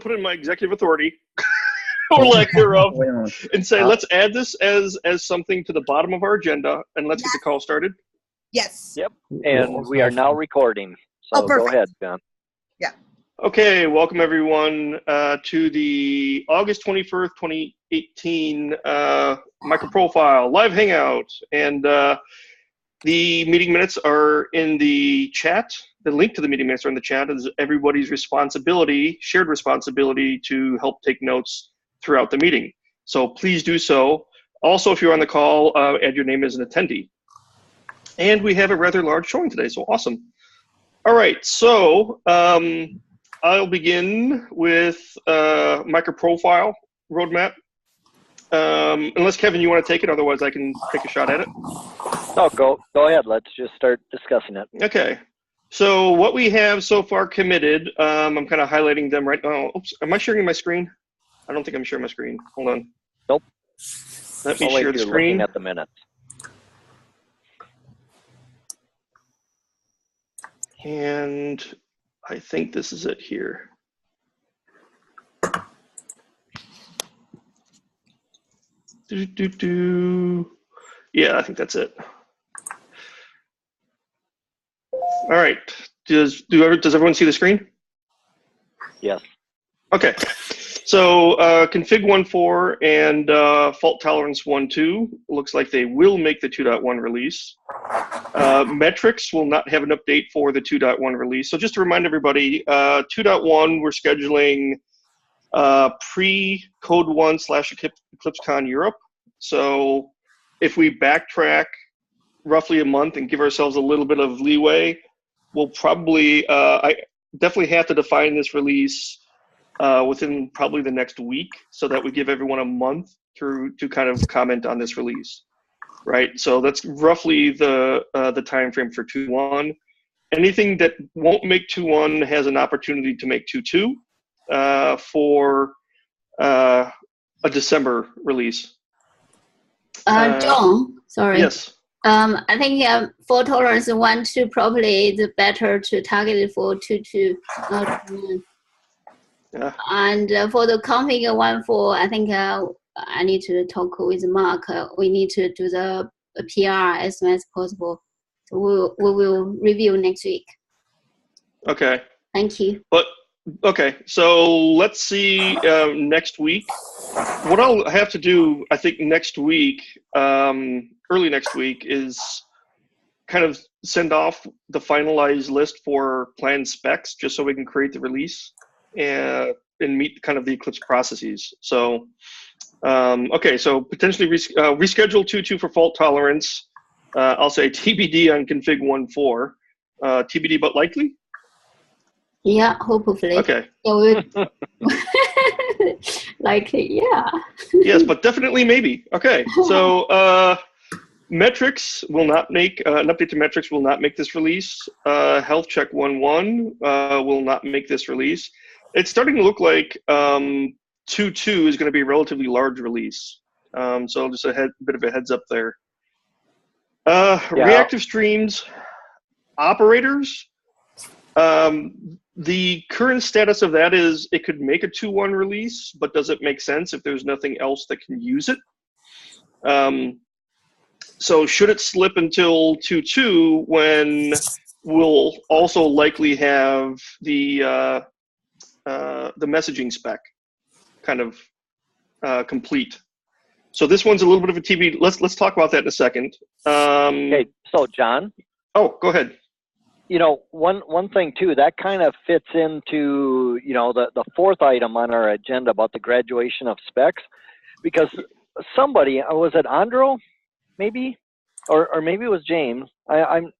put in my executive authority, or lack thereof, and say, let's add this as something to the bottom of our agenda, and let's get the call started? Yes. Yep. And we are now recording. So go ahead, John. Yeah. Okay, welcome everyone to the August 21st, 2018 MicroProfile live Hangout. And the meeting minutes are in the chat. The link to the meeting minutes are in the chat. It's everybody's responsibility, shared responsibility, to help take notes throughout the meeting. So please do so. Also, if you're on the call, add your name as an attendee. And we have a rather large showing today, so awesome. All right, so I'll begin with MicroProfile roadmap. Unless, Kevin, you want to take it, otherwise I can take a shot at it. No, go ahead. Let's just start discussing it. Okay. So what we have so far committed, I'm kind of highlighting them right now. Oops, am I sharing my screen? I don't think I'm sharing my screen. Hold on. Nope. Let me share the screen. Looking at the minutes. And I think this is it here. Yeah, I think that's it. All right. Does everyone see the screen? Yes. Okay. So config 1.4 and fault tolerance 1.2 looks like they will make the 2.1 release. Metrics will not have an update for the 2.1 release. So just to remind everybody, 2.1 we're scheduling pre-Code 1 / EclipseCon Europe. So if we backtrack roughly a month and give ourselves a little bit of leeway, we'll probably, I definitely have to define this release within probably the next week, so that we give everyone a month to kind of comment on this release, right? So that's roughly the time frame for 2.1. Anything that won't make 2.1 has an opportunity to make 2.2 for a December release. John, sorry. Yes. I think fault tolerance 1.2 probably is better to target it for 2.2, not 1. Yeah. And for the config 1.4, I think I need to talk with Mark. We need to do the PR as soon as possible. So we will review next week. Okay. Thank you. But okay, so let's see next week. What I'll have to do, I think, next week, early next week, is kind of send off the finalized list for planned specs, just so we can create the release and meet kind of the Eclipse processes. So, okay, so potentially reschedule 2.2 for fault tolerance. I'll say TBD on config 1.4. TBD but likely? Yeah, hopefully. Okay. So likely, yeah. Yes, but definitely maybe. Okay, so metrics will not make, an update to metrics will not make this release. Health check 1.1 will not make this release. It's starting to look like 2.2 is going to be a relatively large release. So just a bit of a heads up there. Reactive streams, operators. The current status of that is it could make a 2.1 release, but does it make sense if there's nothing else that can use it? So should it slip until 2.2 when we'll also likely have the messaging spec kind of complete? So this one's a little bit of a TBD. Let's talk about that in a second. Okay, so John. Oh, go ahead. You know, one thing too that kind of fits into, you know, the fourth item on our agenda about the graduation of specs, because somebody, was it Andro, maybe, or maybe it was James. I'm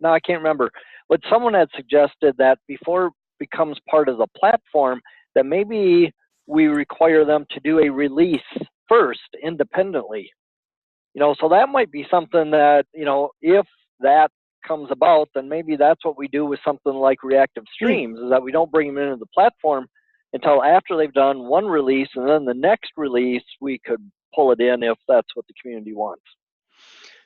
now I can't remember, but someone had suggested that before it becomes part of the platform, that maybe we require them to do a release first independently. You know, so that might be something that, you know, if that comes about, then maybe that's what we do with something like reactive streams, is that we don't bring them into the platform until after they've done one release, and then the next release we could pull it in if that's what the community wants.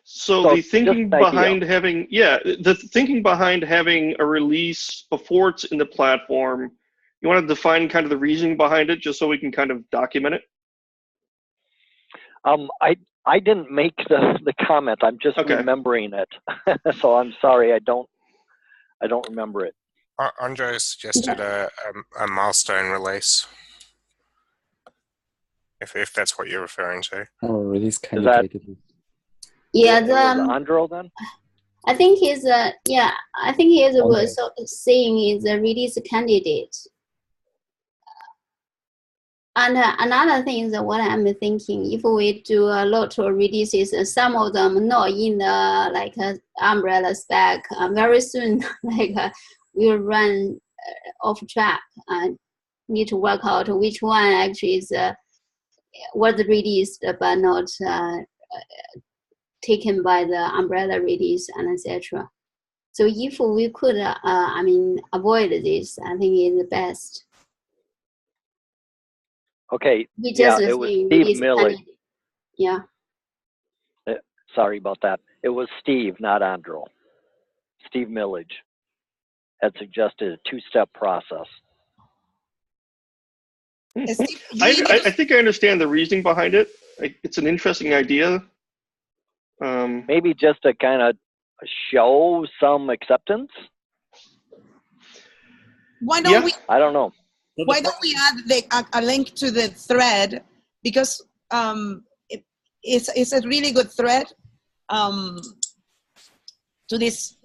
So the thinking behind having, the thinking behind having a release before it's in the platform You want to define kind of the reasoning behind it, just so we can kind of document it? I didn't make the comment. I'm just remembering it. So I'm sorry. I don't remember it. Andre suggested a milestone release. If that's what you're referring to. Oh, release candidate. Yeah, Andro then. I think he's I think he is saying is a release candidate. And another thing is what I'm thinking, if we do a lot of releases, some of them not in the like umbrella spec, very soon we'll run off track and need to work out which one actually is was released but not taken by the umbrella release and etc. So if we could, avoid this, I think is the best. Okay. It was Steve Millage. Yeah. Sorry about that. It was Steve, not Andro. Steve Millage had suggested a two-step process. I think I understand the reasoning behind it. It's an interesting idea. Maybe just to kind of show some acceptance. Why don't we? I don't know. Why don't we add a link to the thread, because it's a really good thread to this.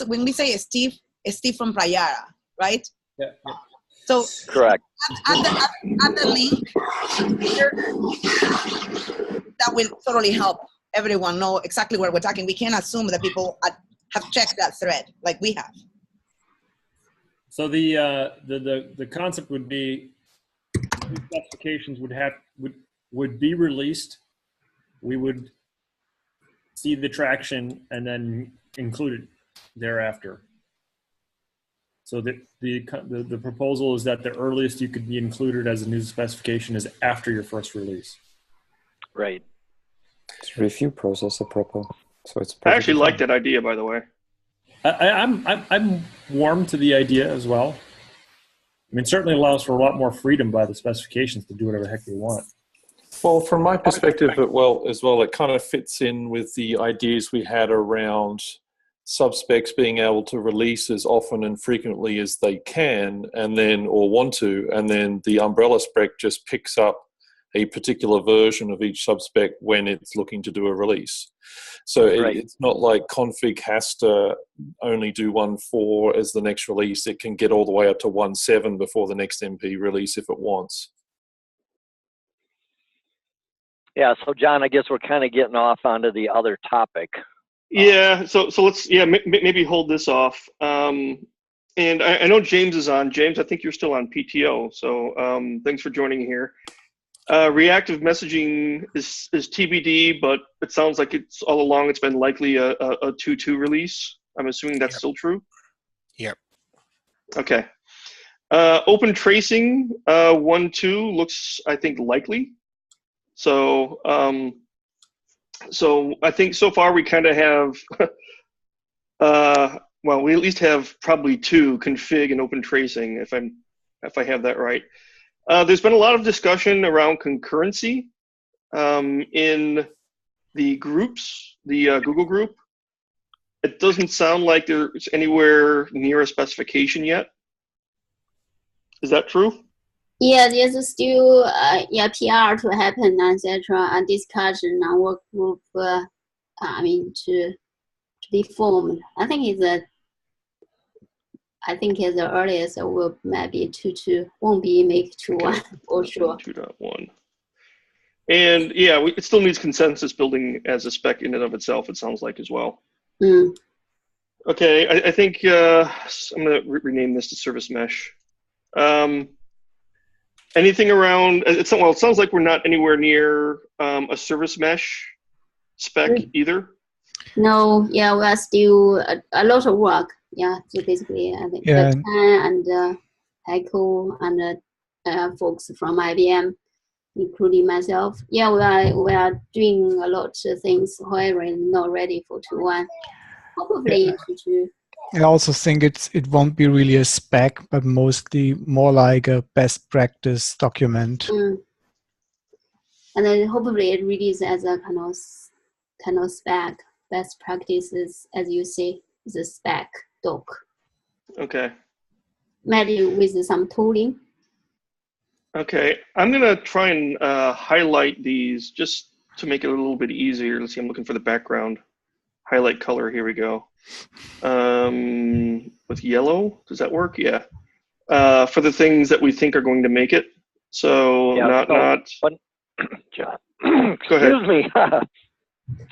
When we say Steve from Prayara, right? Yeah. So correct. Add the link here. That will totally help everyone know exactly where we're talking. We can't assume that people have checked that thread like we have. So the concept would be specifications would be released. We would see the traction and then include it thereafter. So the proposal is that the earliest you could be included as a new specification is after your first release. Right. It's review process proper. So it's. I actually like that idea, by the way. I'm warm to the idea as well. I mean, it certainly allows for a lot more freedom by the specifications to do whatever the heck they want. Well, from my perspective, it kind of fits in with the ideas we had around subspecs being able to release as often and frequently as they can, or want to, and then the umbrella spec just picks up a particular version of each subspec when it's looking to do a release. So it's not like config has to only do 1.4 as the next release. It can get all the way up to 1.7 before the next MP release if it wants. Yeah, so John, I guess we're kind of getting off onto the other topic. Yeah, so let's maybe hold this off. And I know James is on. James, I think you're still on PTO, so thanks for joining here. Reactive messaging is TBD, but it sounds like it's all along it's been likely a 2.2 release. I'm assuming that's still true? Yep. Okay. Open tracing 1.2 looks, I think, likely. So so I think so far we kind of have we at least have probably 2, config and open tracing, if I have that right. There's been a lot of discussion around concurrency in the groups, the Google group. It doesn't sound like there's anywhere near a specification yet. Is that true? Yeah, there's still PR to happen, etc. And discussion on work group. To be formed. I think it's the earliest will maybe 2.2, won't be make 2.1 for sure. 2.1. And yeah, it still needs consensus building as a spec in and of itself, it sounds like as well. Mm. Okay, I think I'm going to rename this to service mesh. Anything around, it sounds like we're not anywhere near a service mesh spec either. No, yeah, we are still a lot of work. Yeah, so basically, I think and Echo and folks from IBM, including myself. Yeah, we are doing a lot of things. However, not ready for 2.1. Probably in 2.2. I also think it won't be really a spec, but mostly more like a best practice document. And then hopefully it releases as a kind of spec, best practices, as you say, is a spec doc. Okay. Maybe with some tooling. Okay, I'm gonna try and highlight these just to make it a little bit easier. Let's see, I'm looking for the background. Highlight color, here we go. With yellow, does that work? Yeah. For the things that we think are going to make it. So Yeah, not. But, John, Go ahead. excuse me.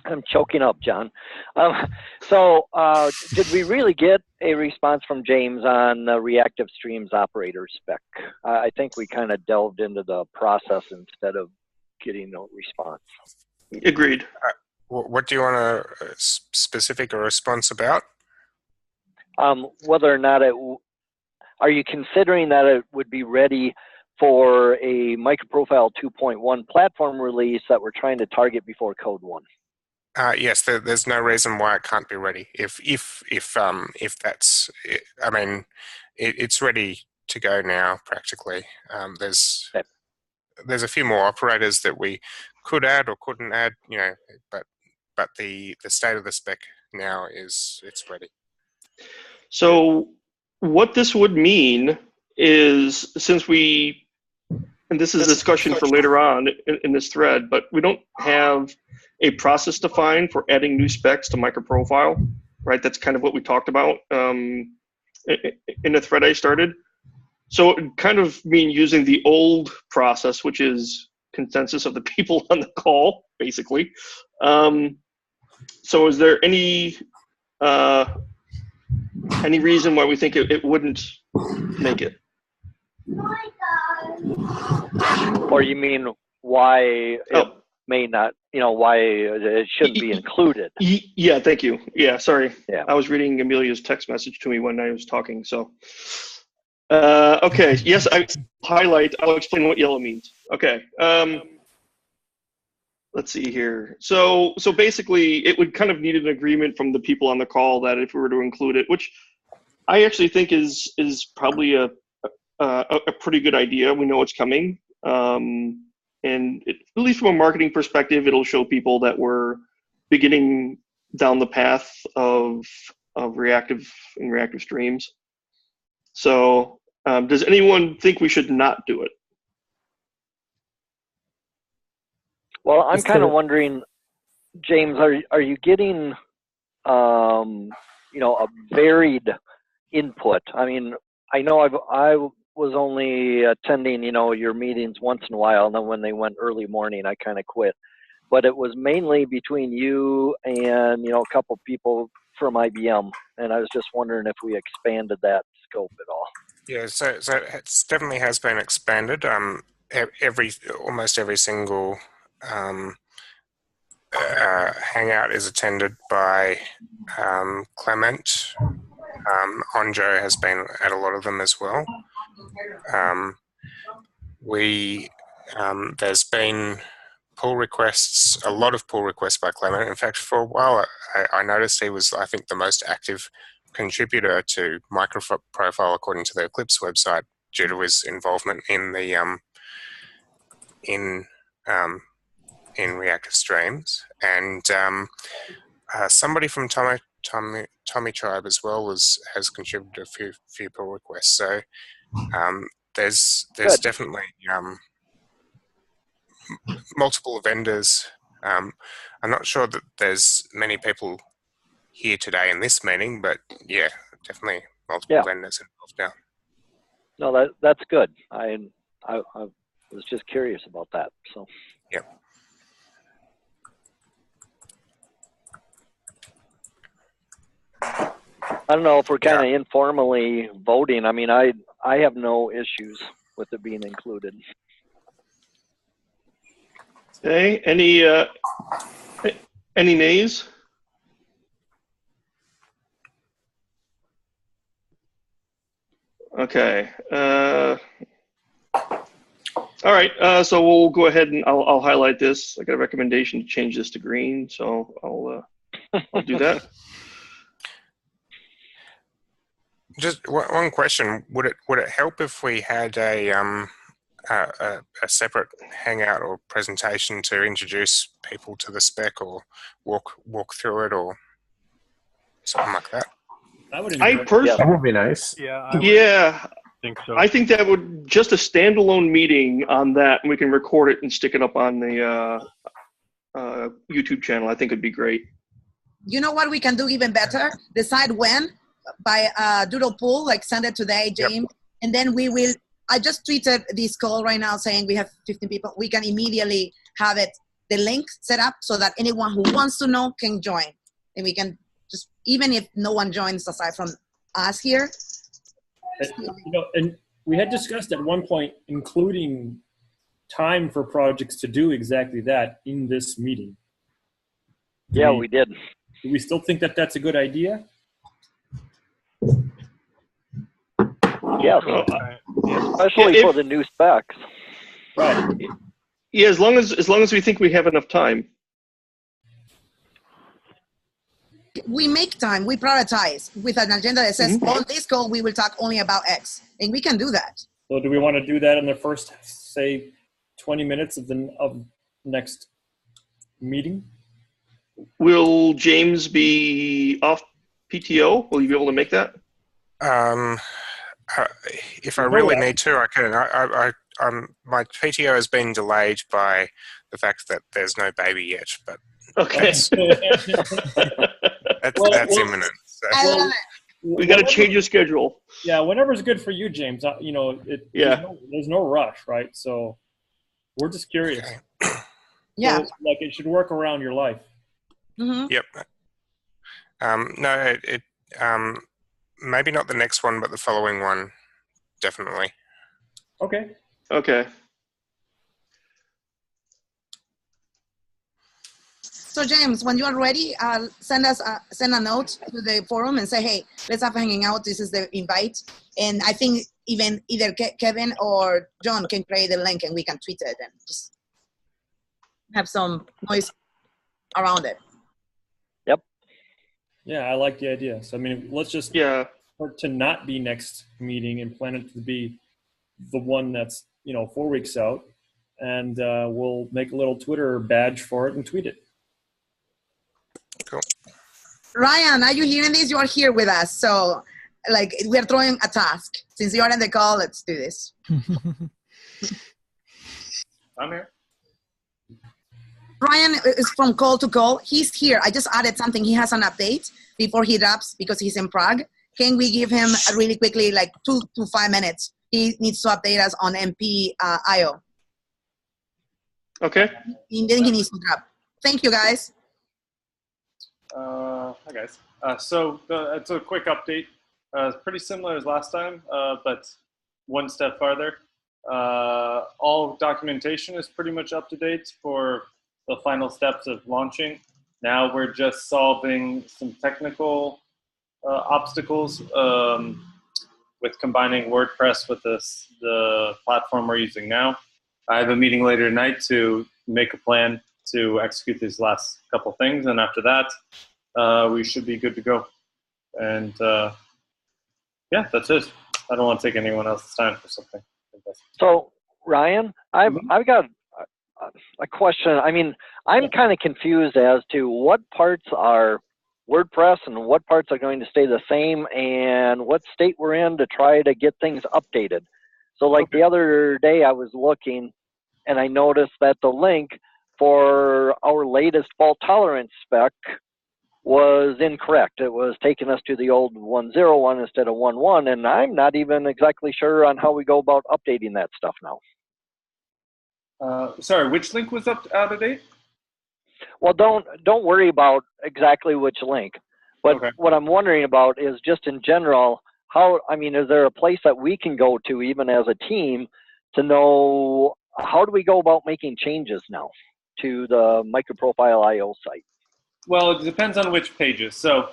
I'm choking up, John. Did we really get a response from James on the reactive streams operator spec? I think we kind of delved into the process instead of getting a response. Agreed. What do you want a specific response about? Whether or not are you considering that it would be ready for a MicroProfile 2.1 platform release that we're trying to target before Code 1? Yes, there's no reason why it can't be ready. If that's, I mean, it's ready to go now practically. There's a few more operators that we could add or couldn't add, you know, but the state of the spec now is it's ready. So what this would mean is, since we, and this is a discussion for later on in this thread, but we don't have a process defined for adding new specs to MicroProfile, right? That's kind of what we talked about in the thread I started. So it would kind of mean using the old process, which is consensus of the people on the call, basically. So is there any reason why we think it wouldn't make it? Or you mean why it may not, you know, why it shouldn't be included? Yeah, thank you. Yeah, sorry. Yeah. I was reading Amelia's text message to me when I was talking, so. Okay, yes, I'll explain what yellow means. Okay. Let's see here. So basically, it would kind of need an agreement from the people on the call that if we were to include it, which I actually think is probably a pretty good idea. We know it's coming, and at least from a marketing perspective, it'll show people that we're beginning down the path of reactive and reactive streams. So, does anyone think we should not do it? Well, I'm kind of wondering, James, are you getting, you know, a varied input? I mean, I know I was only attending, you know, your meetings once in a while, and then when they went early morning, I kind of quit. But it was mainly between you and, you know, a couple people from IBM, and I was just wondering if we expanded that scope at all. Yeah, so it definitely has been expanded. Almost every single Hangout is attended by Clement. Onjo has been at a lot of them as well. There's been pull requests, a lot of pull requests by Clement. In fact, for a while, I noticed he was, I think, the most active contributor to MicroProfile according to the Eclipse website due to his involvement in the in reactive streams, and somebody from Tommy Tribe as well has contributed a few pull requests. So there's definitely multiple vendors. I'm not sure that there's many people here today in this meeting, but yeah, definitely multiple vendors involved now. No, that's good. I was just curious about that. So. Yep. I don't know if we're kind of informally voting. I mean, I have no issues with it being included. Okay. Any nays? Okay. All right. So we'll go ahead and I'll highlight this. I got a recommendation to change this to green, so I'll do that. Just one question: would it help if we had a separate Hangout or presentation to introduce people to the spec or walk through it or something like that? I would. That would be nice. Yeah, Think so. I think that would just a standalone meeting on that, and we can record it and stick it up on the YouTube channel. I think it'd be great. You know what we can do even better? Decide when by doodle poll, like send it today, James, and then we will. I just tweeted this call right now saying we have 15 people. We can immediately have the link set up so that anyone who wants to know can join, and we can just, even if no one joins aside from us here. And we had discussed at one point including time for projects to do exactly that in this meeting. Yeah, we did. Do we still think that that's a good idea? Yes, especially for the new specs. Right. Yeah, as long as we think we have enough time. We make time. We prioritize with an agenda that says on this call we will talk only about X, and we can do that. So, do we want to do that in the first, say, 20 minutes of the next meeting? Will James be off PTO? Will you be able to make that? If I really need to, I can. My PTO has been delayed by the fact that there's no baby yet, but okay, that's imminent. So. We got to change your schedule. Yeah, whatever's good for you, James. There's no rush, right? So we're just curious. Okay. Yeah, so, like it should work around your life. Yep. No, it maybe not the next one, but the following one, definitely. Okay. Okay. So James, when you are ready, send a note to the forum and say, hey, let's have a hanging out. This is the invite. And I think either Kevin or John can create the link and we can tweet it and just have some noise around it. Yep. Yeah, I like the idea. So, I mean, let's just start to not be next meeting and plan it to be the one that's, 4 weeks out. And we'll make a little Twitter badge for it and tweet it. Cool. Ryan, are you hearing this? You are here with us. So, we are throwing a task. Since you are in the call, let's do this. I'm here. Ryan is from Call to Call. He's here. I just added something. He has an update before he drops because he's in Prague. Can we give him really quickly, 2 to 5 minutes? He needs to update us on MP IO. Okay. And then he needs to drop. Thank you, guys. Hi, guys. So it's a quick update. It's pretty similar as last time, but one step farther. All documentation is pretty much up to date for the final steps of launching. Now we're just solving some technical obstacles with combining WordPress with the platform we're using now. I have a meeting later tonight to make a plan to execute these last couple things, and after that, we should be good to go. And yeah, that's it. I don't want to take anyone else's time for something. So, Ryan, I've got a question. I mean, I'm kind of confused as to what parts are WordPress and what parts are going to stay the same and what state we're in to try to get things updated. So the other day I was looking and I noticed that the link for our latest fault tolerance spec was incorrect. It was taking us to the old 1.0.1 instead of 1.1, and I'm not even exactly sure on how we go about updating that stuff now. Sorry, which link was out of date? Well, don't worry about exactly which link, but what I'm wondering about is just in general, is there a place that we can go to even as a team to know how do we go about making changes now to the MicroProfile IO site? Well, it depends on which pages. So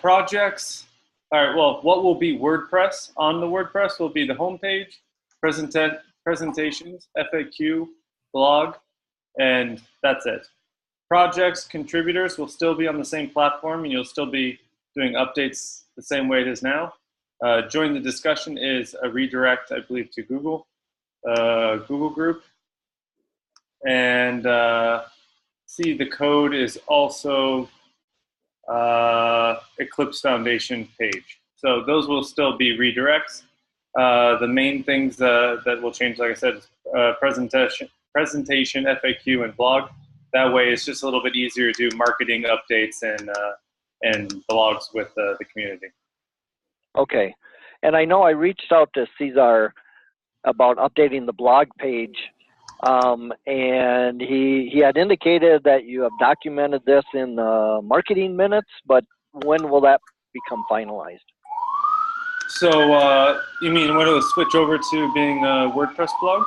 projects, all right, well, what will be WordPress? On the WordPress will be the homepage, presentations, FAQ, blog, and that's it. Projects, contributors will still be on the same platform, and you'll still be doing updates the same way it is now. Join the discussion is a redirect, I believe, to Google group. And see, the code is also Eclipse Foundation page. So those will still be redirects. The main things that will change, like I said, is presentation, FAQ, and blog. That way, it's just a little bit easier to do marketing updates and blogs with the community. Okay. And I know I reached out to Cesar about updating the blog page, and he had indicated that you have documented this in the marketing minutes, but when will that become finalized? So you mean when it will switch over to being a WordPress blog?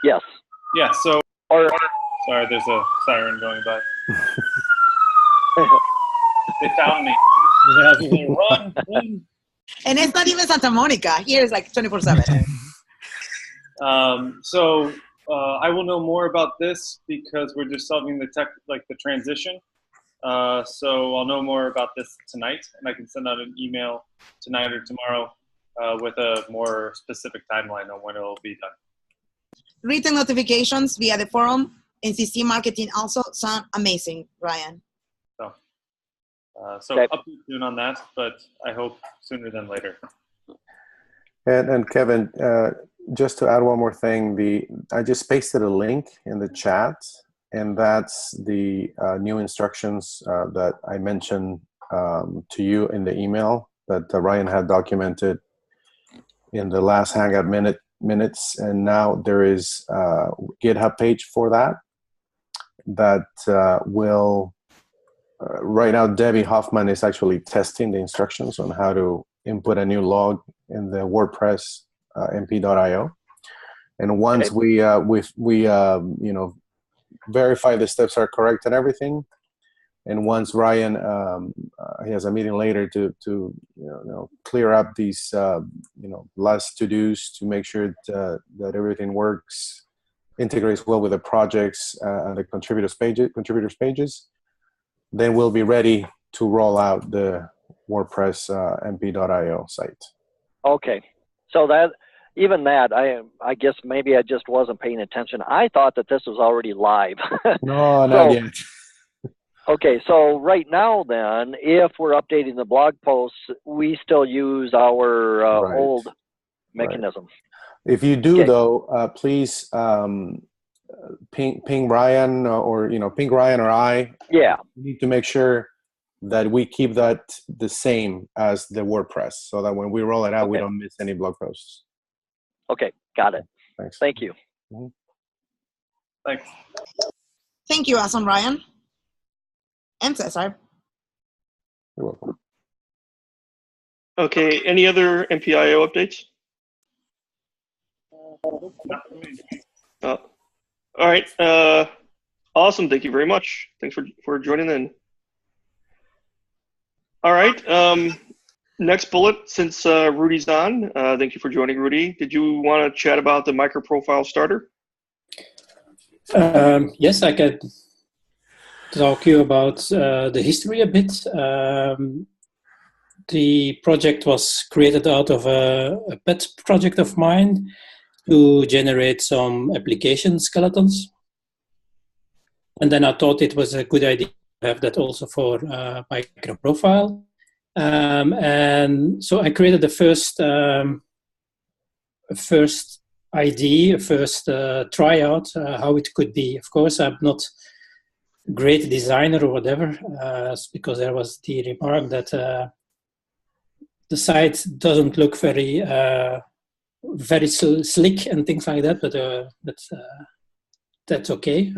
Yes. Yeah, so, sorry, there's a siren going by. They found me. Run. And it's not even Santa Monica. Here it's like 24/7. So I will know more about this because we're just solving the transition. So I'll know more about this tonight, and I can send out an email tonight or tomorrow with a more specific timeline on when it will be done. Written notifications via the forum and CC marketing also sound amazing, Ryan. So Okay. update soon on that, but I hope sooner than later. And Kevin, just to add one more thing, I just pasted a link in the chat, and that's the new instructions that I mentioned to you in the email that Ryan had documented in the last Hangout minutes, and now there is a GitHub page for that will. Right now, Debbie Hoffman is actually testing the instructions on how to input a new log in the WordPress mp.io. And once we verify the steps are correct and everything, and once Ryan he has a meeting later to clear up these last to-dos to make sure that everything works, integrates well with the projects and the contributors pages. Then we'll be ready to roll out the WordPress mp.io site. Okay. So I guess maybe I just wasn't paying attention. I thought that this was already live. No, not yet. Okay, so right now then, if we're updating the blog posts, we still use our old mechanism. If you do, though, please ping Ryan or ping Ryan or I. Yeah. We need to make sure that we keep that the same as the WordPress, so that when we roll it out, we don't miss any blog posts. Okay, got it. Thanks. Thank you. Mm-hmm. Thanks. Thank you, awesome, Ryan. And Cesar. You're welcome. Okay, any other MPIO updates? All right. Awesome. Thank you very much. Thanks for joining in. All right. Next bullet, since Rudy's on, thank you for joining, Rudy. Did you want to chat about the MicroProfile starter? Yes, I could talk you about the history a bit. The project was created out of a pet project of mine to generate some application skeletons. And then I thought it was a good idea to have that also for MicroProfile. And so I created the first idea, first tryout, how it could be. Of course, I'm not a great designer or whatever, because there was the remark that the site doesn't look very slick and things like that, but that's okay.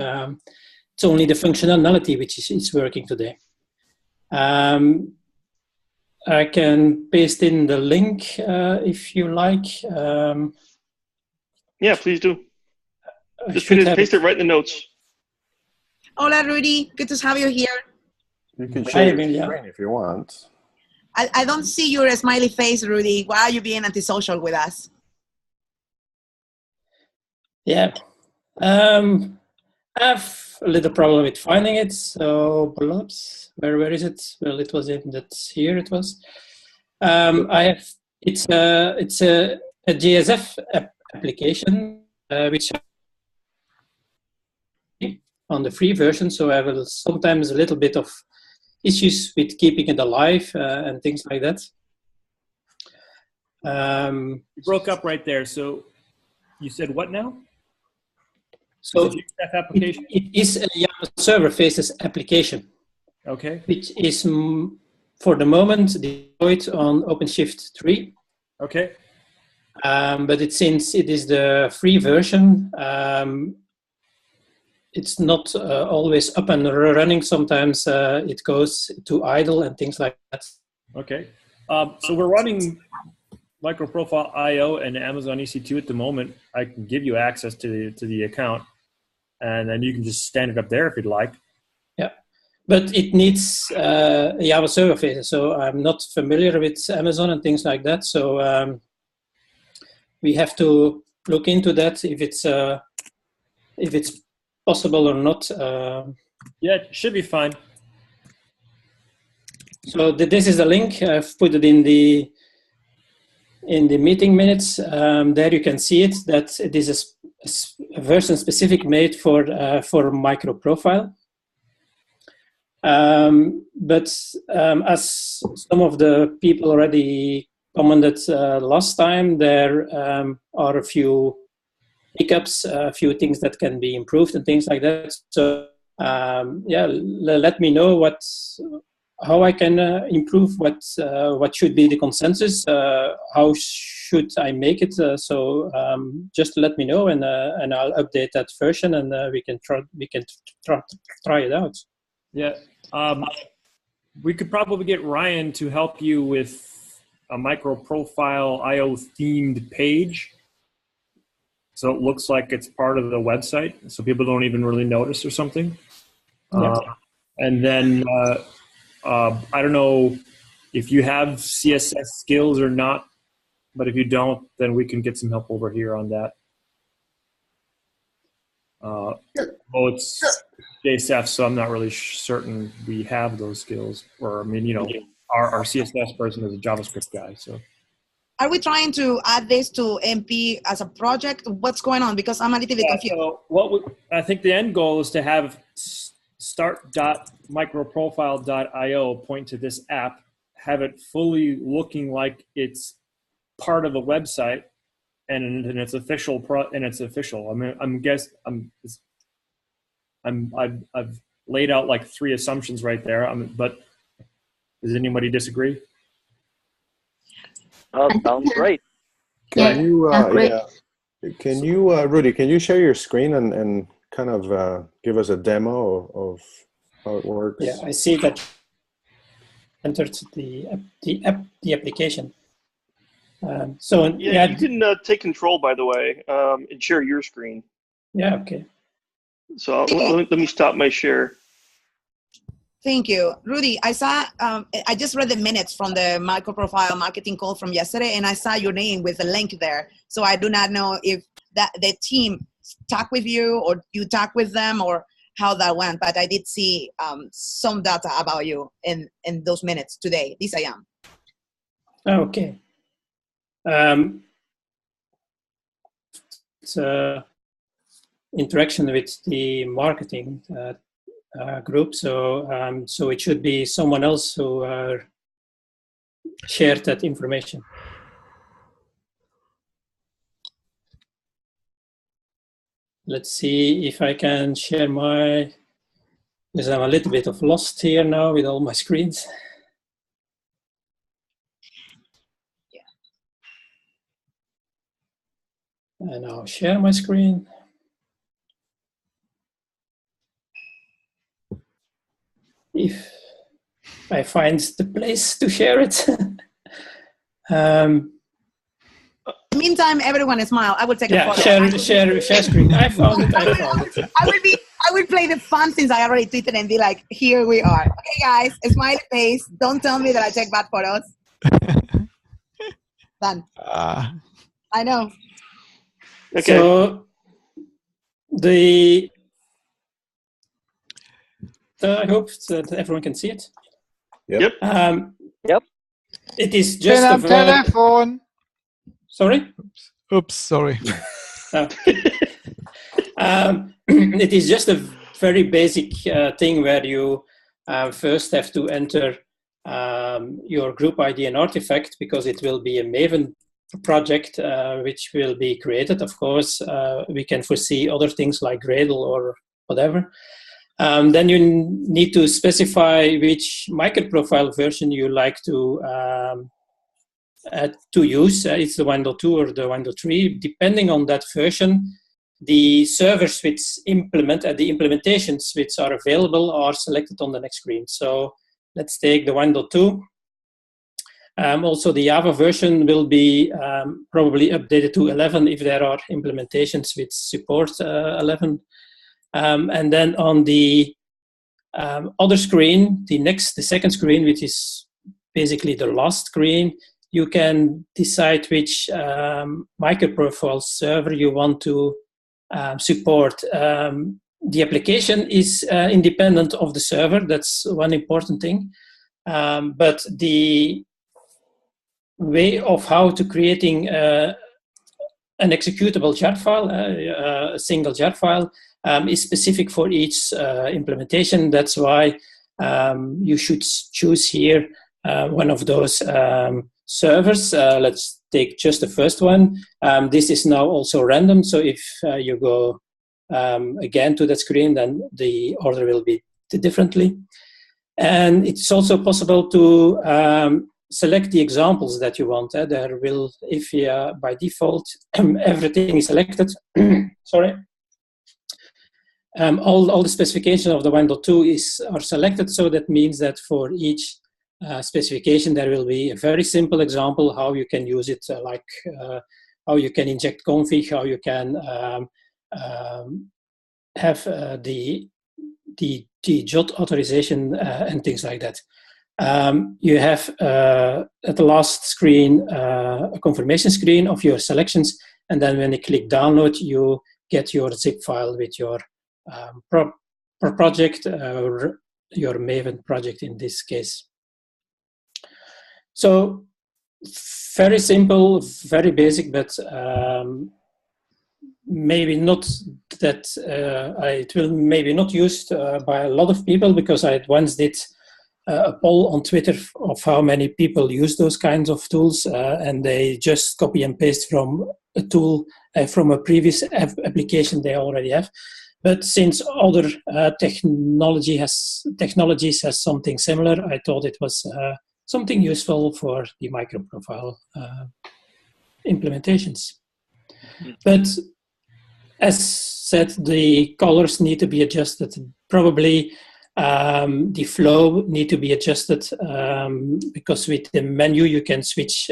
It's only the functionality which is working today. I can paste in the link if you like. Yeah, please do. Just paste it right in the notes. Hola, Rudy. Good to have you here. You can share your screen if you want. I don't see your smiley face, Rudy. Why are you being antisocial with us? Yeah. I have a little problem with finding it. So, where is it? Well, it was in that here. It was. I have. It's a GSF application which on the free version, so I will sometimes a little bit of issues with keeping it alive and things like that. You broke up right there. So you said what now? So GSF application? it is a Java Server Faces application. Okay. Which is for the moment deployed on OpenShift 3. Okay. But since it is the free version, it's not always up and running. Sometimes it goes to idle and things like that. Okay. So we're running MicroProfile IO and Amazon EC2 at the moment. I can give you access to the account, and then you can just stand it up there if you'd like. Yeah, but it needs a Java Server Faces, so I'm not familiar with Amazon and things like that. So we have to look into that if it's possible or not. Yeah, it should be fine. So this is the link. I've put it in the meeting minutes. There you can see it, that it is a version specific made for MicroProfile. But as some of the people already commented last time, there are a few hiccups, a few things that can be improved and things like that. So yeah, let me know how I can improve, what should be the consensus, how should I make it. So just let me know, and I'll update that version, and we can try it out. Yeah, we could probably get Ryan to help you with a MicroProfile IO themed page, so it looks like it's part of the website, so people don't even really notice or something. Yeah. And then I don't know if you have CSS skills or not, but if you don't, then we can get some help over here on that. Well, it's JSF, so I'm not really certain we have those skills. Or, I mean, you know, our CSS person is a JavaScript guy, so. Are we trying to add this to MP as a project? What's going on? Because I'm a little bit confused. So I think the end goal is to have start.microprofile.io point to this app, have it fully looking like it's part of the website, and it's official. I mean, I've laid out like 3 assumptions right there. But does anybody disagree? Oh, sounds great. Can you, Rudy, can you share your screen and kind of give us a demo of how it works? Yeah, I see that entered the application. So yeah, you can take control, by the way, and share your screen. Yeah, okay. So let me stop my share. Thank you. Rudy, I saw, I just read the minutes from the MicroProfile marketing call from yesterday, and I saw your name with a link there. So I do not know if the team talked with you, or you talked with them, or how that went, but I did see some data about you in those minutes today. This I am. Okay. It's interaction with the marketing group, so it should be someone else who shared that information. Let's see if I can share my, because I'm a little bit of lost here now with all my screens. Yeah. And I'll share my screen. If I find the place to share it. Meantime, everyone smile. I will take a photo. Share screen. I found it. I will play the fun since I already tweeted and be like, here we are. Okay, guys, a smiley face. Don't tell me that I take bad photos. Done. I know. Okay. So I hope that everyone can see it. Yep. Yep. It is just a telephone. Sorry? Oops, sorry. It is just a very basic thing where you first have to enter your group ID and artifact, because it will be a Maven project which will be created. Of course, we can foresee other things like Gradle or whatever. Then you need to specify which MicroProfile version you like to use. It's the 1.2 or the 1.3. Depending on that version, the servers which implement the implementations which are available are selected on the next screen. So let's take the 1.2. Also, the Java version will be probably updated to 11 if there are implementations which support 11. And then on the other screen, the second screen, which is basically the last screen, you can decide which MicroProfile server you want to support. The application is independent of the server. That's one important thing. But the way of how to creating an executable jar file, a single jar file, is specific for each implementation. That's why you should choose here one of those servers. Let's take just the first one. This is now also random, so if you go again to that screen, then the order will be differently. And it's also possible to select the examples that you want. There will, if by default everything is selected, sorry, all the specifications of the 1.2 are selected, so that means that for each specification there will be a very simple example how you can use it, like how you can inject config, how you can have the JOT authorization and things like that. You have at the last screen a confirmation screen of your selections, and then when you click download, you get your zip file with your project, your Maven project in this case. So very simple, very basic, but maybe not that it will maybe not used by a lot of people, because I once did a poll on Twitter of how many people use those kinds of tools, and they just copy and paste from a tool from a previous application they already have. But since other technologies has something similar, I thought it was something useful for the MicroProfile implementations. But as said, the colors need to be adjusted. Probably the flow need to be adjusted, because with the menu you can switch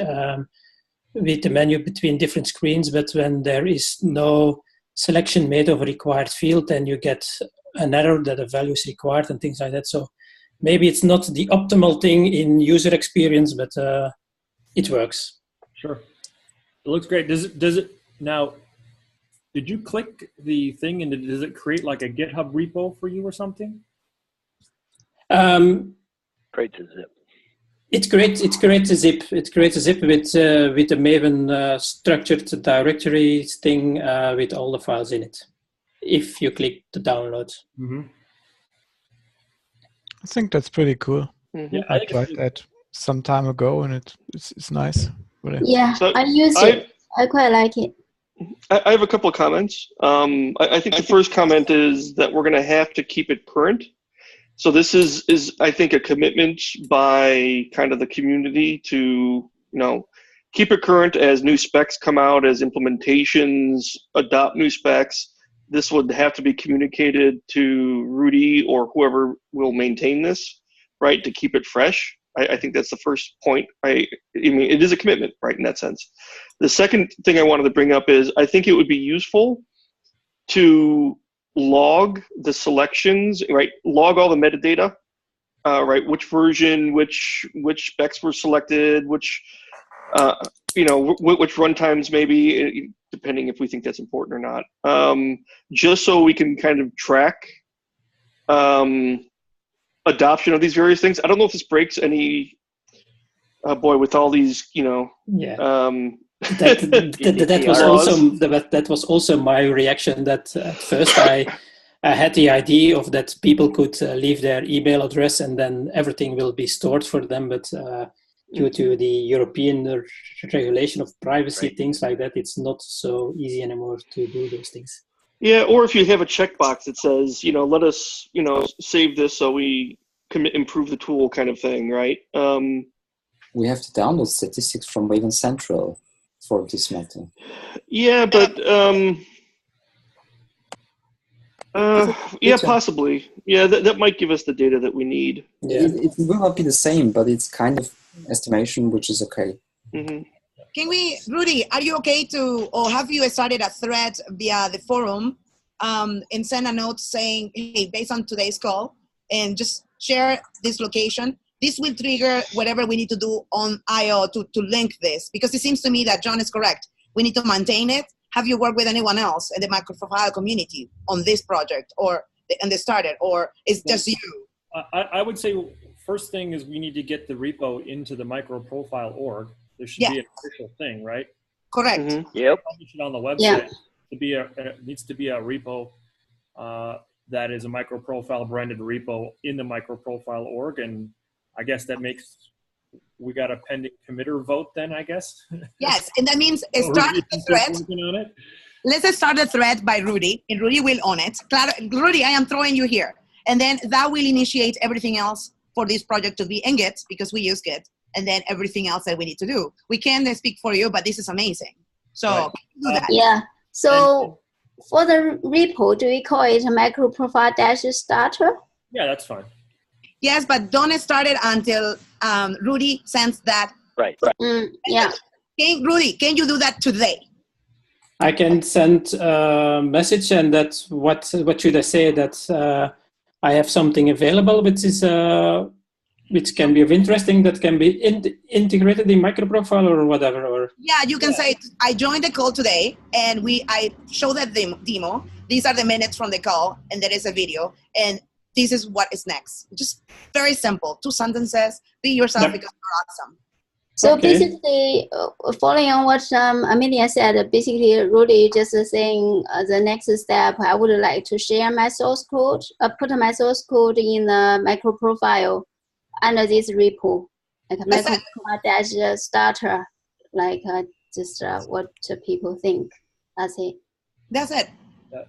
with the menu between different screens, but when there is no selection made of a required field, then you get an error that a value is required and things like that. So maybe it's not the optimal thing in user experience, but it works. Sure, it looks great. Does it now? Did you click the thing and does it create like a GitHub repo for you or something? Creates a zip. It creates a zip. It creates a zip with the Maven structured directory thing with all the files in it. If you click the download. Mm-hmm. I think that's pretty cool. Mm-hmm. Yeah, I tried that some time ago, and it's nice. Really. Yeah, So I use it. I quite like it. I have a couple of comments. I think the first comment is that we're going to have to keep it current. So this is I think a commitment by kind of the community to keep it current as new specs come out, as implementations adopt new specs. This would have to be communicated to Rudy or whoever will maintain this, right, to keep it fresh. I think that's the first point. I mean, it is a commitment, right, in that sense. The second thing I wanted to bring up is I think it would be useful to log the selections, right, log all the metadata, right, which version, which specs were selected, which runtimes maybe, depending if we think that's important or not, just so we can kind of track adoption of these various things. I don't know if this breaks any boy, with all these, Yeah. That was also my reaction. That at first I had the idea of that people could leave their email address and then everything will be stored for them. But due to the European regulation of privacy, things like that, it's not so easy anymore to do those things. Yeah, or if you have a checkbox that says, let us, save this so we can improve the tool, kind of thing, right? We have to download statistics from Wave Central for this matter. Yeah, but yeah, possibly. Yeah, that might give us the data that we need. Yeah. It will not be the same, but it's kind of estimation, which is okay. Mm-hmm. Can we, Rudy, are you okay to, or have you started a thread via the forum and send a note saying, hey, based on today's call, and just share this location? This will trigger whatever we need to do on I/O to link this, because it seems to me that John is correct. We need to maintain it. Have you worked with anyone else in the MicroProfile community on this project, and they started, or is just you? I would say first thing is we need to get the repo into the MicroProfile org. There should be an official thing, right? Correct. Mm-hmm. Yep. Publish it on the website. Needs to be a repo that is a MicroProfile branded repo in the MicroProfile org, and I guess that makes we got a pending committer vote then, I guess. Yes, and that means start the thread. Let's start the thread by Rudy, and Rudy will own it. Rudy, I am throwing you here. And then that will initiate everything else for this project to be in Git, because we use Git, and then everything else that we need to do. We can speak for you, but this is amazing. So do that. Yeah. So for the repo, do we call it MicroProfile-starter? Yeah, that's fine. Yes, but don't start it until Rudy sends that. Right. Yeah. Rudy, can you do that today? I can send a message, and that's what should I say? That I have something available which can be of interesting, that can be integrated in MicroProfile or whatever. Or yeah, you can say I joined the call today, and I show that demo. These are the minutes from the call, and there is a video, and this is what is next. Just very simple. 2 sentences. Be yourself because you're awesome. So basically, following on what Amelia said, basically, Rudy just saying the next step, I would like to share my source code, put my source code in the MicroProfile under this repo, like MicroProfile-starter, like just what people think. That's it. That's it.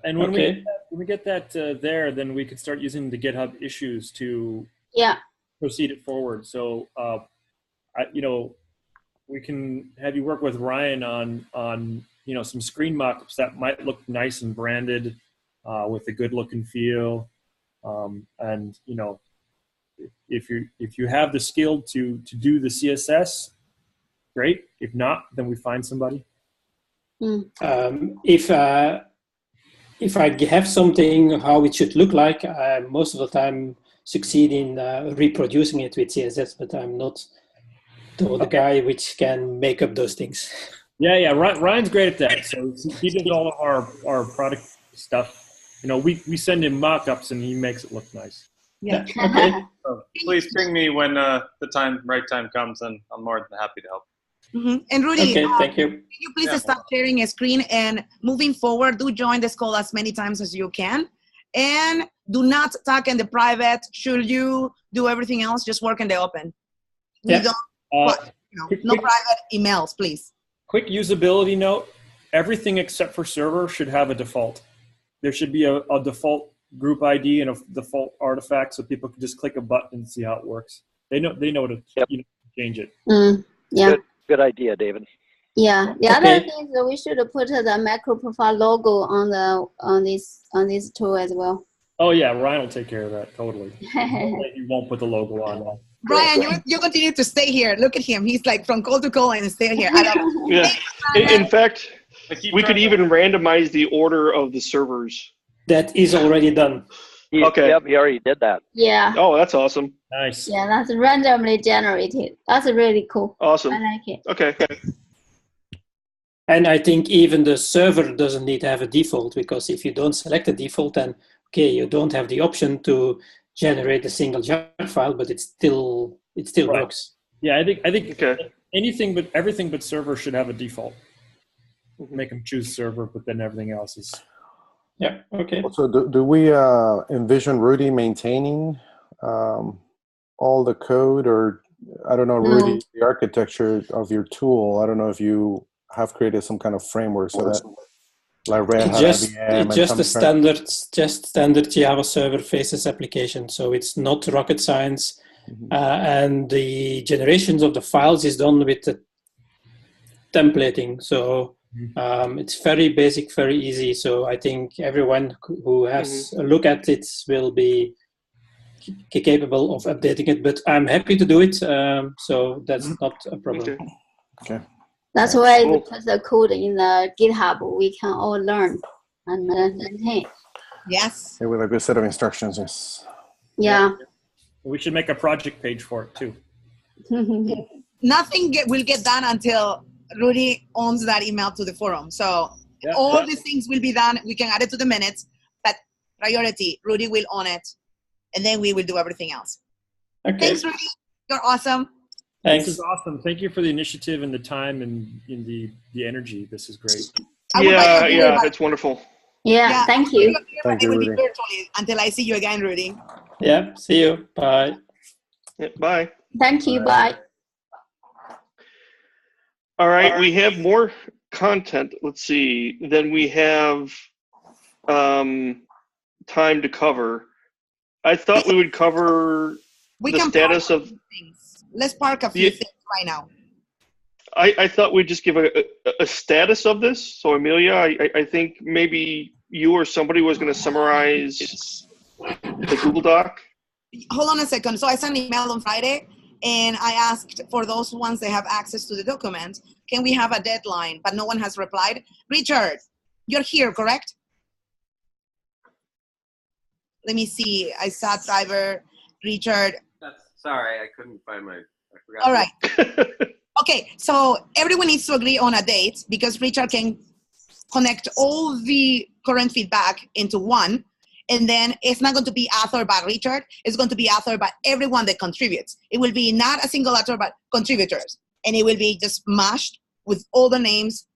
And when we get that there, then we could start using the GitHub issues to proceed it forward. So, we can have you work with Ryan on some screen mockups that might look nice and branded with a good look and feel. And if you have the skill to do the CSS, great. If not, then we find somebody. If I have something how it should look like, I most of the time succeed in reproducing it with CSS, but I'm not the guy which can make up those things. Yeah. Ryan's great at that. So he does all of our product stuff. We send him mock-ups and he makes it look nice. Yeah. Okay. So please ping me when the right time comes, and I'm more than happy to help. Mm-hmm. And Rudy, thank you. Can you please stop sharing a screen, and moving forward, do join this call as many times as you can. And do not talk in the private. Should you do everything else, just work in the open. We don't, no private emails, please. Quick usability note. Everything except for server should have a default. There should be a default group ID and a default artifact, so people can just click a button and see how it works. They know to change it. Yeah. Good idea, David. Yeah. The other thing is we should put the MicroProfile logo on this tool as well. Oh yeah, Ryan will take care of that totally. He won't put the logo on. Brian, you continue to stay here. Look at him. He's like from call to call and stay here. Yeah. In fact, we could even randomize the order of the servers. That is already done. Okay. Yep, he already did that. Yeah. Oh, that's awesome. Nice. Yeah, that's randomly generated. That's really cool. Awesome. I like it. Okay. And I think even the server doesn't need to have a default, because if you don't select a default, then you don't have the option to generate a single jar file, but it still works. Yeah, I think Okay. everything but server should have a default. Mhm. Make them choose server, but then everything else is. Yeah, okay. So do we envision Rudy maintaining all the code, or I don't know, No. Rudy, the architecture of your tool? I don't know if you have created some kind of framework so that, like Red Hat IBM, It's just a standard Java Server Faces application. So it's not rocket science, and the generations of the files is done with the templating. So it's very basic, very easy. So I think everyone who has a look at it will be capable of updating it. But I'm happy to do it. So that's not a problem. Okay. That's why we put the code in the GitHub. We can all learn and maintain. Yes. With a good set of instructions, yes. Yeah. We should make a project page for it too. Nothing will get done until Rudy owns that email to the forum. So all these things will be done. We can add it to the minutes, but priority, Rudy will own it, and then we will do everything else. Okay. Thanks, Rudy. You're awesome. Thanks. This is awesome. Thank you for the initiative and the time and the energy. This is great. Yeah, it's wonderful. Yeah, thank you. Thank you, Rudy. Virtually until I see you again, Rudy. Yeah, see you. Bye. Yeah, bye. Thank you. Bye. All right, we have more content. Let's see. Then we have time to cover. I thought we would cover the status of things. Let's park a few things right now. I thought we'd just give a status of this. So Amelia, I think maybe you or somebody was going to summarize the Google Doc. Hold on a second. So I sent an email on Friday, and I asked for those ones that have access to the document, can we have a deadline? But no one has replied. Richard, you're here, correct? Let me see. I saw driver, Richard. Sorry, I couldn't find my, I forgot. All right. Okay, so everyone needs to agree on a date because Richard can connect all the current feedback into one, and then it's not going to be authored by Richard. It's going to be authored by everyone that contributes. It will be not a single author, but contributors, and it will be just mashed with all the names.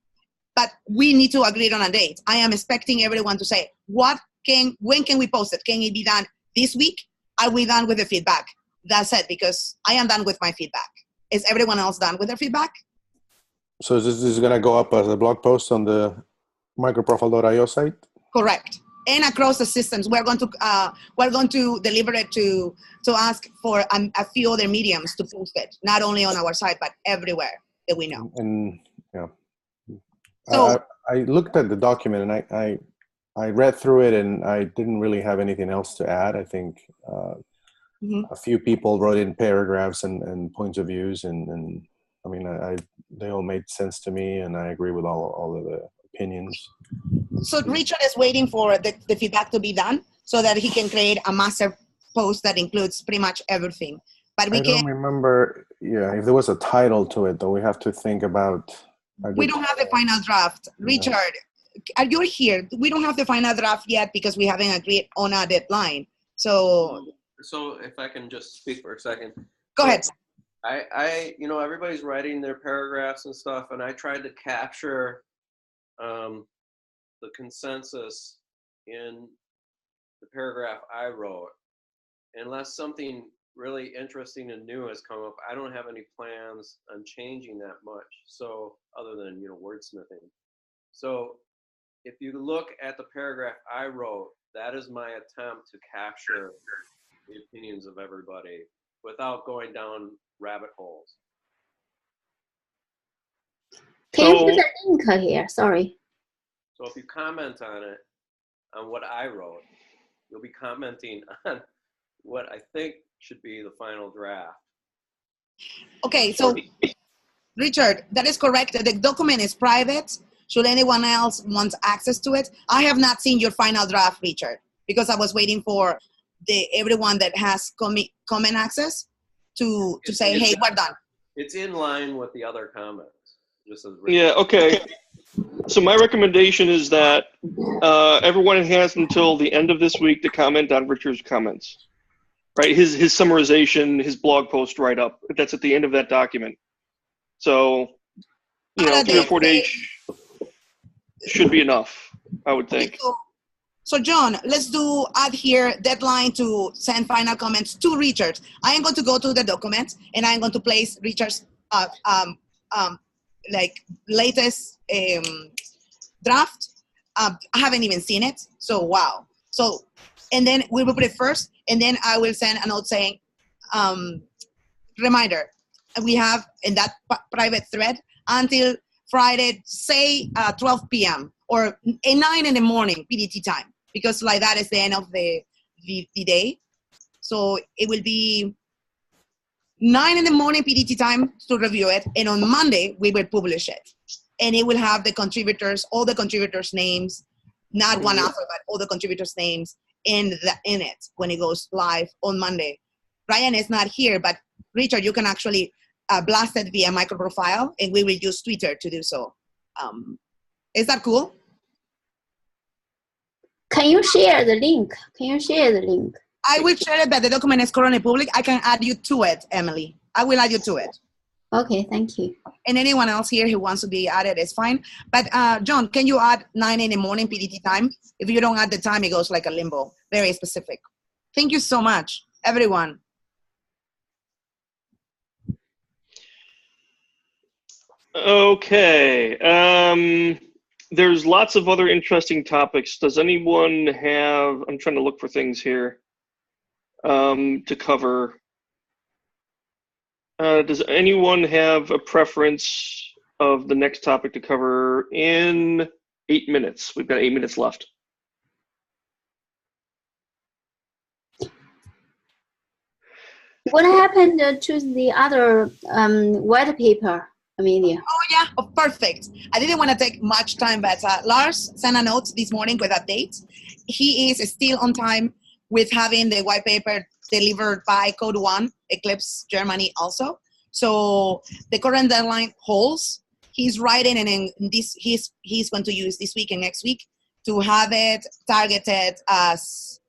But we need to agree on a date. I am expecting everyone to say, when can we post it? Can it be done this week? Are we done with the feedback? That's it, because I am done with my feedback. Is everyone else done with their feedback? So this is going to go up as a blog post on the microprofile.io site? Correct. And across the systems, we're going to deliver it to ask for a few other mediums to post it, not only on our site, but everywhere that we know. And yeah. So I looked at the document and I read through it and I didn't really have anything else to add. I think a few people wrote in paragraphs and points of views, and I mean, they all made sense to me, and I agree with all of the opinions. So Richard is waiting for the feedback to be done so that he can create a master post that includes pretty much everything. But I don't remember, if there was a title to it, though. We have to think about. We don't have the final draft. Richard, you're here. We don't have the final draft yet because we haven't agreed on a deadline. So if I can just speak for a second. Go ahead. Everybody's writing their paragraphs and stuff, and I tried to capture the consensus in the paragraph I wrote. Unless something really interesting and new has come up, I don't have any plans on changing that much. So other than, wordsmithing. So if you look at the paragraph I wrote, that is my attempt to capture the opinions of everybody without going down rabbit holes. Can you put the link here? Sorry. So if you comment on it, on what I wrote, you'll be commenting on what I think should be the final draft. Okay, so Richard, that is correct. The document is private. Should anyone else want access to it? I have not seen your final draft, Richard, because I was waiting for everyone that has comment access to say, hey, we're done. It's in line with the other comments. Just as Yeah, okay. So my recommendation is that everyone has until the end of this week to comment on Richard's comments. right? His summarization, his blog post write-up, that's at the end of that document. So, you know, 3 or 4 days should be enough, I would think. So John, let's add here deadline to send final comments to Richard. I am going to go to the document and I'm going to place Richard's like latest draft. I haven't even seen it, so wow. So, and then we will put it first, and then I will send a note saying, reminder, we have in that private thread until Friday, say 12 p.m. or 9 in the morning PDT time, because like that is the end of the day. So it will be 9 in the morning PDT time to review it, and on Monday we will publish it. And it will have the contributors, all the contributors' names, not one author, but all the contributors' names in it when it goes live on Monday. Ryan is not here, but Richard, you can actually blast it via MicroProfile, and we will use Twitter to do so. Is that cool? Can you share the link? I will share it, but the document is currently public. I can add you to it, Emily. I will add you to it. Okay, thank you. And anyone else here who wants to be added is fine. But John, can you add 9 in the morning PDT time? If you don't add the time, it goes like a limbo. Very specific. Thank you so much, everyone. Okay. There's lots of other interesting topics. Does anyone have, I'm trying to look for things here to cover. Does anyone have a preference of the next topic to cover in 8 minutes? We've got 8 minutes left. What happened to the other white paper, Amelia? Oh yeah, perfect. I didn't want to take much time, but Lars sent a note this morning with updates. He is still on time with having the white paper delivered by Code 1, Eclipse Germany also. So the current deadline holds. He's writing, and in this he's going to use this week and next week to have it targeted as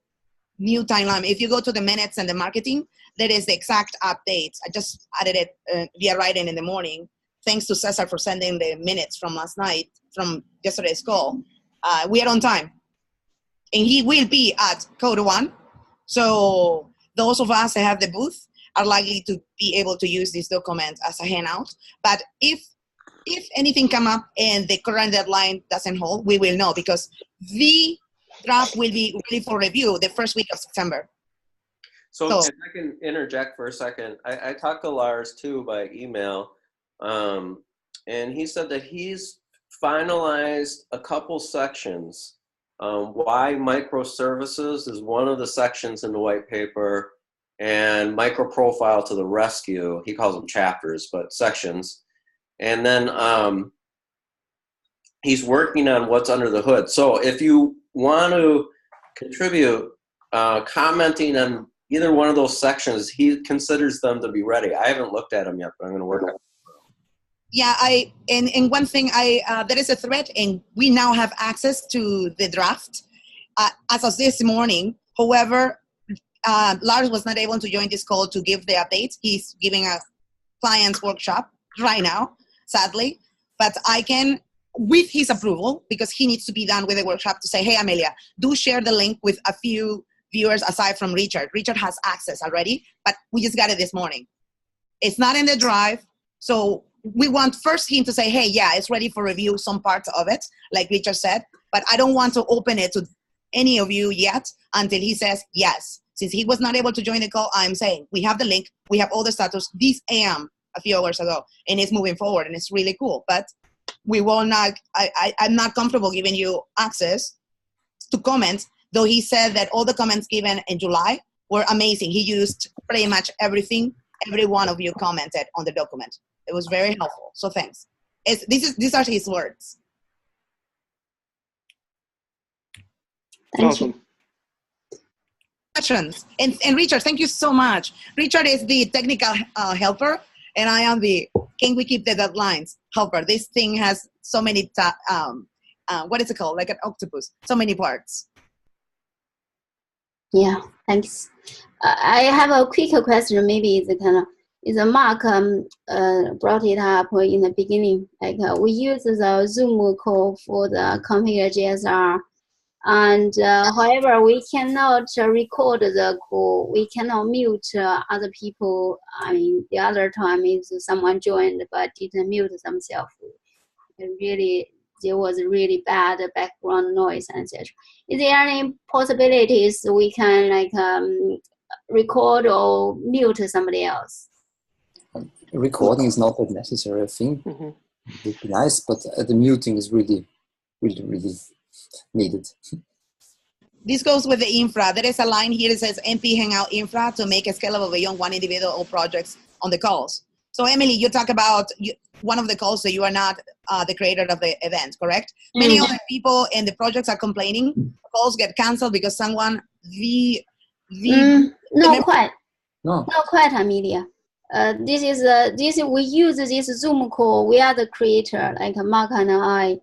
new timeline. If you go to the minutes and the marketing, that is the exact update. I just added it via writing in the morning. Thanks to Cesar for sending the minutes from last night, from yesterday's call. We are on time. And he will be at Code 1. So those of us that have the booth are likely to be able to use this document as a handout. But if anything come up and the current deadline doesn't hold, we will know, because the draft will be ready for review the first week of September. So if I can interject for a second, I talked to Lars too by email, and he said that he's finalized a couple sections. Why microservices is one of the sections in the white paper, and MicroProfile to the rescue. He calls them chapters, but sections. And then he's working on what's under the hood. So if you want to contribute, commenting on either one of those sections, he considers them to be ready. I haven't looked at them yet, but I'm going to work on it. Yeah, and one thing, there is a thread, and we now have access to the draft as of this morning. However, Lars was not able to join this call to give the updates. He's giving a client's workshop right now, sadly. But I can, with his approval, because he needs to be done with the workshop, to say, hey, Amelia, do share the link with a few viewers aside from Richard. Richard has access already, but we just got it this morning. It's not in the drive, so we want first him to say, hey, yeah, it's ready for review, some parts of it, like Richard said, but I don't want to open it to any of you yet until he says yes. Since he was not able to join the call, I'm saying we have the link, we have all the status, this AM a few hours ago, and it's moving forward, and it's really cool, but we will not, I'm not comfortable giving you access to comment, though he said that all the comments given in July were amazing. He used pretty much everything, every one of you commented on the document. It was very helpful, so thanks. These are his words. Awesome. Questions. And Richard, thank you so much. Richard is the technical helper, and I am the can we keep the deadlines helper. This thing has so many, what is it called? Like an octopus, so many parts. Yeah, thanks. I have a quick question. Maybe it's kind of Mark brought it up in the beginning. Like we use the Zoom call for the configure GSR, and however we cannot record the call. We cannot mute other people. I mean, the other time is someone joined but didn't mute themselves. There was really bad background noise, etc. Is there any possibilities we can like record or mute somebody else? Recording is not that necessary, I think. It would be nice, but the muting is really needed. This goes with the infra. There is a line here that says MP Hangout infra to make it scalable beyond one individual or projects on the calls. So Emily, you talk about one of the calls that you are not the creator of the event, correct? Many other people in the projects are complaining. Calls get canceled because someone not quite, Amelia. We use this Zoom call. We are the creator, like Mark and I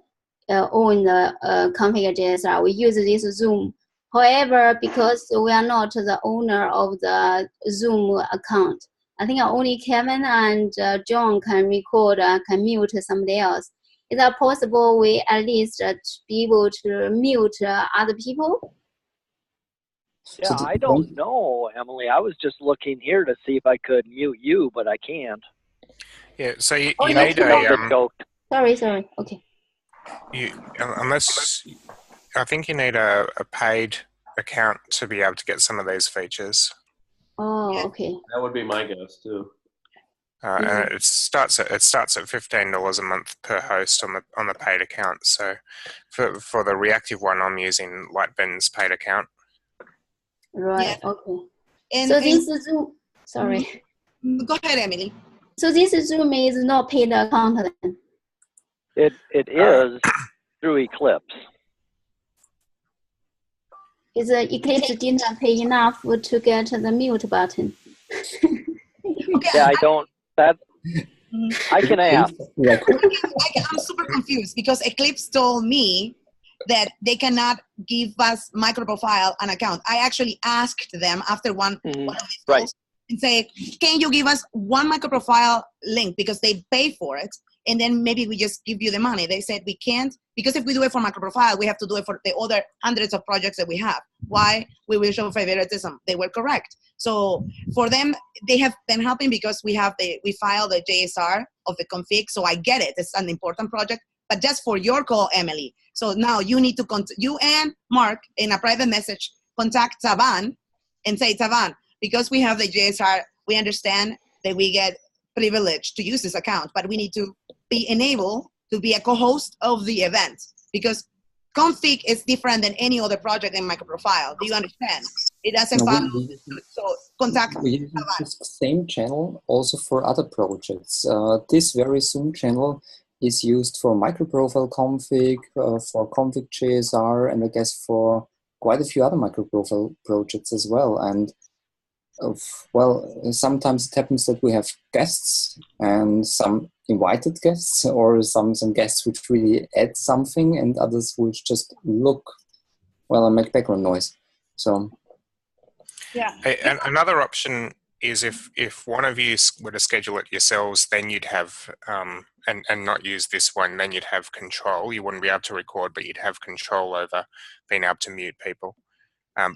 own the configure JSR. We use this Zoom. However, because we are not the owner of the Zoom account, I think only Kevin and John can record, can mute somebody else. Is that possible? We at least be able to mute other people? Yeah, I don't know, Emily. I was just looking here to see if I could mute you, but I can't. Yeah, so you need a... Sorry, okay. Unless, I think you need a paid account to be able to get some of these features. Oh, okay. That would be my guess too. And it starts at $15 a month per host on the paid account. So for the Reactive one, I'm using Lightben's paid account. Right. Yeah. Okay. So this Zoom. Sorry. Go ahead, Emily. So this Zoom is not paid account then? It is through Eclipse. Is Eclipse didn't pay enough to get the mute button? Okay, yeah, I don't. That I can ask. I'm super confused because Eclipse told me that they cannot give us MicroProfile an account. I actually asked them after one of these calls and say, can you give us one MicroProfile link because they pay for it, and then maybe we just give you the money. They said we can't because if we do it for MicroProfile, we have to do it for the other hundreds of projects that we have. Why? We will show favoritism. They were correct. So for them, they have been helping because we filed the JSR of the config. So I get it. It's an important project. But just for your call, Emily. So now you need to you and Mark in a private message contact Tavan and say, Tavan, because we have the JSR, we understand that we get privilege to use this account, but we need to be enabled to be a co-host of the event because config is different than any other project in MicroProfile. Do you understand? It doesn't follow. So contact. We use the same channel also for other projects. This very Zoom channel is used for MicroProfile config, for config JSR, and I guess for quite a few other MicroProfile projects as well. And well, sometimes it happens that we have guests and some invited guests or some guests which really add something and others which just look, well, and make background noise. So yeah. Another option is if one of you were to schedule it yourselves, then you'd have, and not use this one, then you'd have control. You wouldn't be able to record, but you'd have control over being able to mute people.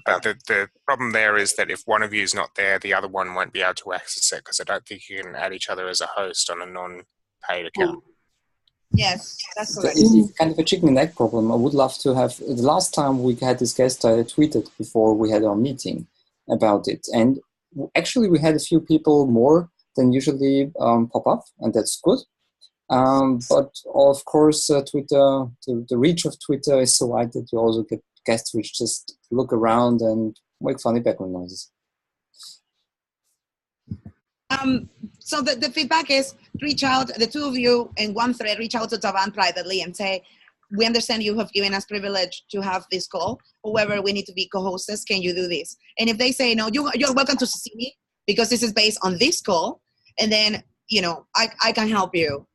But the problem there is that if one of you is not there, the other one won't be able to access it because I don't think you can add each other as a host on a non-paid account. Yes, that's correct. It's kind of a chicken and egg problem. I would love to have, the last time we had this guest, I tweeted before we had our meeting about it. And actually we had a few people more than usually pop up, and that's good. But of course, Twitter, the reach of Twitter is so wide that you also get guests which just look around and make funny background noises. So the feedback is reach out, the two of you in one thread, reach out to Tavan privately and say, we understand you have given us privilege to have this call. However, we need to be co-hosts. Can you do this? And if they say, no, you're welcome to see me because this is based on this call. And then, you know, I can help you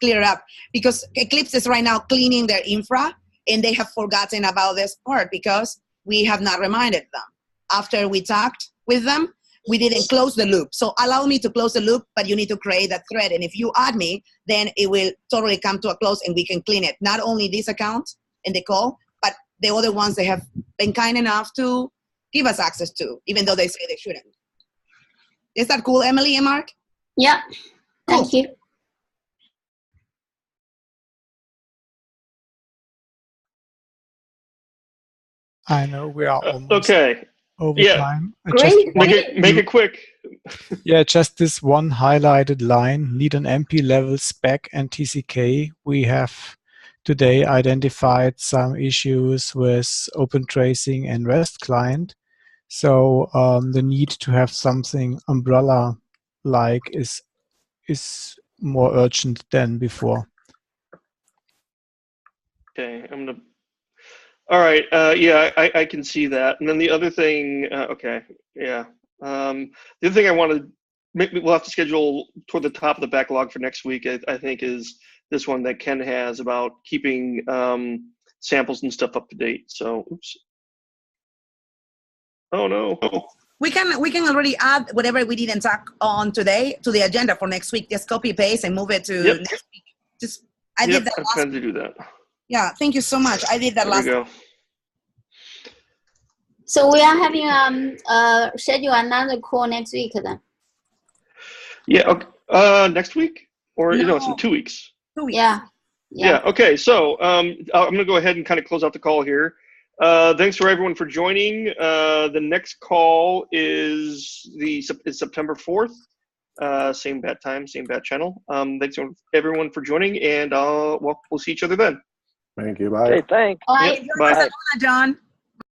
clear up because Eclipse is right now cleaning their infra and they have forgotten about this part because we have not reminded them. After we talked, with them, we didn't close the loop. So allow me to close the loop, but you need to create that thread. And if you add me, then it will totally come to a close and we can clean it. Not only this account in the call, but the other ones they have been kind enough to give us access to, even though they say they shouldn't. Is that cool, Emily and Mark? Yeah, Cool. thank you. I know we are almost Okay. over Yeah. time. Great. Make it quick. Yeah, just this one highlighted line, need an MP level spec and TCK. We have today identified some issues with open tracing and REST client. So the need to have something umbrella-like is more urgent than before. Okay, I'm gonna. All right. Yeah, I can see that. And then the other thing. Okay. Yeah. The other thing I wanted. Maybe we'll have to schedule toward the top of the backlog for next week. I think is this one that Ken has about keeping samples and stuff up to date. So, oops. Oh no. We can already add whatever we didn't talk on today to the agenda for next week. Just copy paste and move it to next week. Just I did that last plan to do that. Yeah, thank you so much. I did that last. There we go. So we are having schedule another call next week then. Yeah. Okay. Next week, or No. it's in 2 weeks. 2 weeks. Yeah. Okay. So I'm going to go ahead and kind of close out the call here. Thanks for everyone for joining. The next call is September 4th. Same bat time, same bat channel. Thanks everyone for joining, and we'll see each other then. Thank you. Bye. Okay, thanks. Bye. Yep, bye. Barcelona, John.